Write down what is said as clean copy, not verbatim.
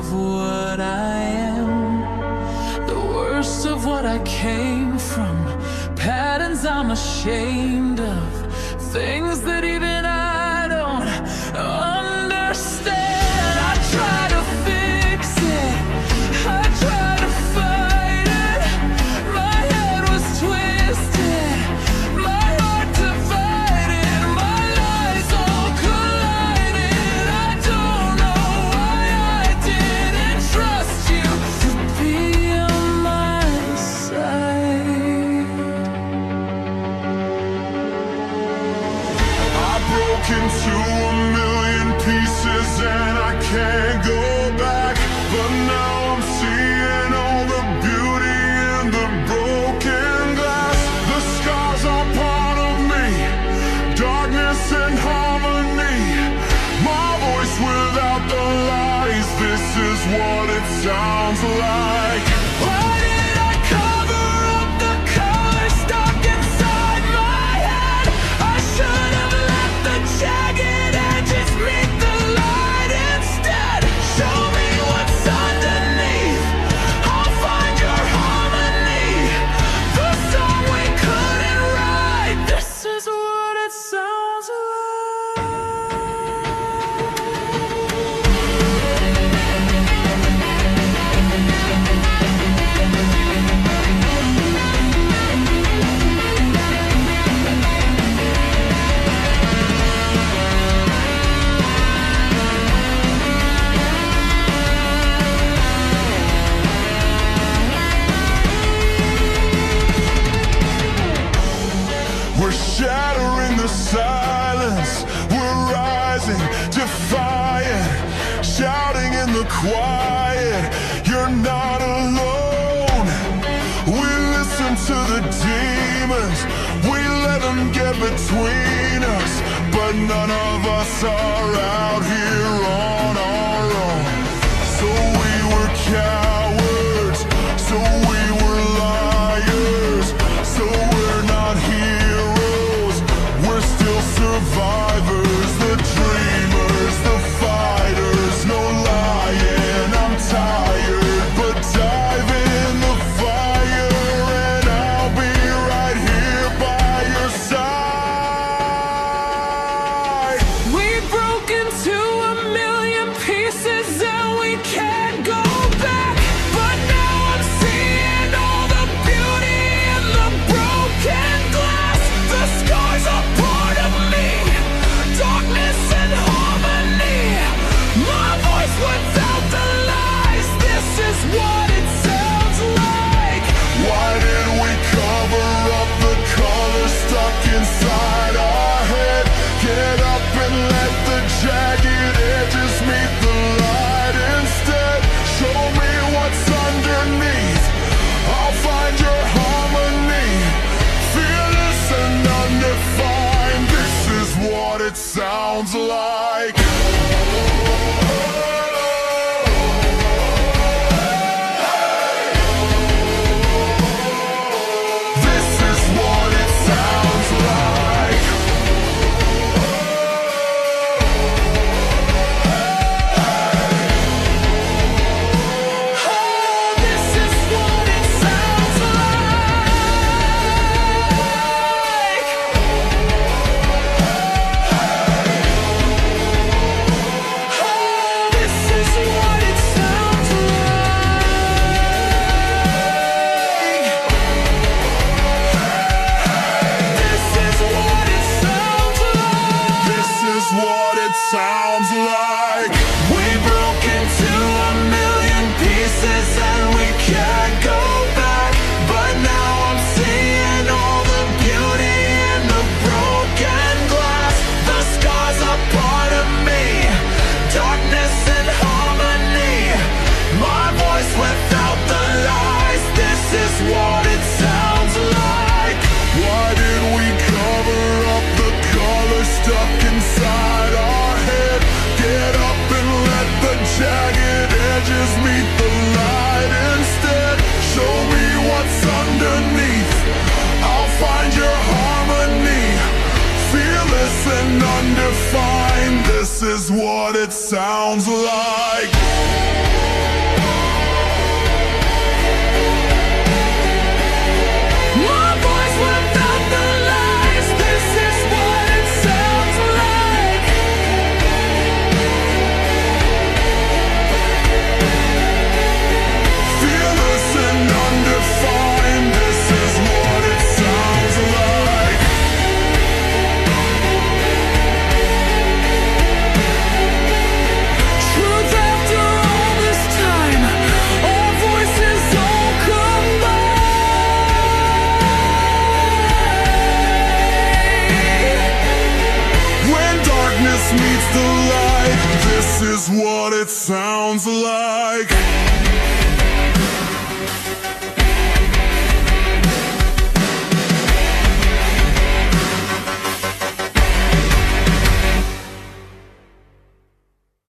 of what I am, the worst of what I came from, patterns I'm ashamed of, things that even I don't understand. I try to fix it, I try to fight it. My head was twisted, my heart divided, my lies all collided. I don't know why I didn't trust you to be on my side. I broke into a million pieces and I can't go back, but now I'm seeing all the beauty in the broken glass. The scars are part of me, darkness and harmony. My voice without the lies, this is what it sounds like. Why did I cover up the color stuck inside my head? I should have let the jagged edges meet the light instead. Show me what's underneath, I'll find your harmony. The song we couldn't write, this is what it sounds like. We're shattering the silence, we're rising, defiant, shouting in the quiet, you're not alone. We listen to the demons, we let them get between us, but none of us are out here on our own. So we were cowards, so we were liars, so we're not heroes, we're still survivors, the dreamers, the fighters, no lying, I'm tired, but dive in the fire and I'll be right here by your side. We broke into a million pieces and we can't go back, but now I'm seeing all the beauty in the broken glass. The scars are part of me, darkness and harmony. My voice without the lies, this is what it sounds like. Why did we cover up the color stuck inside our head? Get up and let the jagged edges meet the light instead. Show me what's underneath, I'll find your harmony. Fearless and undefined, this is what it sounds like. This is what it sounds like. Oh, this is what it sounds like. Oh, this is what it sounds like. This is what it sounds like. This is what it sounds like. We broke into a million pieces and we can't go back, but now I'm seeing all the beauty in the broken glass. The scars are part of me, darkness and harmony. My voice without the lies, this is what it sounds like. Why did we cover up the color stuck inside our head? Get up and let the jagged edges meet the light instead. Show me what's underneath, I'll find your harmony. Fearless and undefined, this is what it sounds like. is what it sounds like.